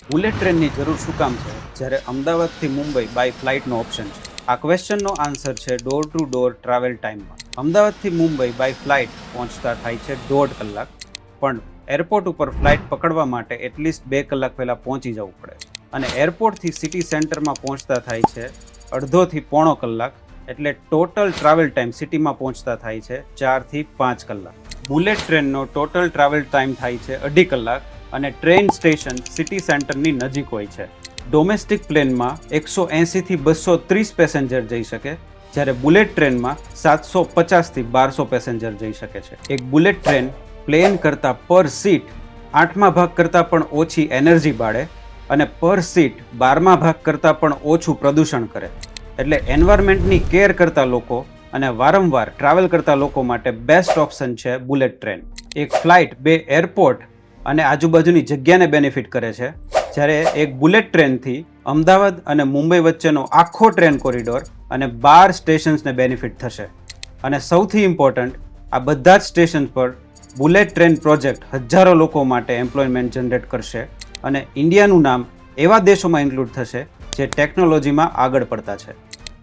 Bullet ટ્રેનની જરૂર શું કામ છે જ્યારે અમદાવાદથી મુંબઈ બાય ફ્લાઇટનો ઓપ્શન છે? આ ક્વેશ્ચનનો આન્સર છે ડોર ટુ ડોર ટ્રાવેલ ટાઈમમાં. અમદાવાદથી મુંબઈ બાય ફ્લાઇટ પહોંચતા થાય છે 1.5 કલાક, પણ એરપોર્ટ ઉપર ફ્લાઇટ પકડવા માટે એટલીસ્ટ 2 કલાક પહેલાં પહોંચી જવું પડે. અને એરપોર્ટથી સિટી સેન્ટરમાં પહોંચતા થાય છે અડધોથી પોણો કલાક, એટલે ટોટલ ટ્રાવેલ ટાઈમ સિટીમાં પહોંચતા થાય છે 4 થી 5 કલાક. બુલેટ ટ્રેનનો ટોટલ ટ્રાવેલ ટાઈમ થાય છે 2.5 કલાક અને ટ્રેન સ્ટેશન સિટી સેન્ટરની નજીક હોય છે. ડોમેસ્ટિક પ્લેનમાં 180 થી 230 પેસેન્જર જઈ શકે, જ્યારે બુલેટ ટ્રેનમાં 750 થી 1200 પેસેન્જર જઈ શકે છે. એક બુલેટ ટ્રેન પ્લેન કરતાં પર સીટ 8મા ભાગ કરતાં પણ ઓછી એનર્જી બાળે અને પર સીટ 12મા ભાગ કરતાં પણ ઓછું પ્રદૂષણ કરે. એટલે એન્વાયરમેન્ટની કેર કરતા લોકો અને વારંવાર ટ્રાવેલ કરતા લોકો માટે બેસ્ટ ઓપ્શન છે બુલેટ ટ્રેન. એક ફ્લાઇટ 2 એરપોર્ટ અને આજુબાજુની જગ્યાને બેનિફિટ કરે છે, જ્યારે એક બુલેટ ટ્રેનથી અમદાવાદ અને મુંબઈ વચ્ચેનો આખો ટ્રેન કોરિડોર અને 12 સ્ટેશન્સને બેનિફિટ થશે. અને સૌથી ઇમ્પોર્ટન્ટ, આ બધા જ સ્ટેશન પર બુલેટ ટ્રેન પ્રોજેક્ટ હજારો લોકો માટે એમ્પ્લોયમેન્ટ જનરેટ કરશે અને ઇન્ડિયાનું નામ એવા દેશોમાં ઇન્ક્લુડ થશે જે ટેકનોલોજીમાં આગળ પડતા છે.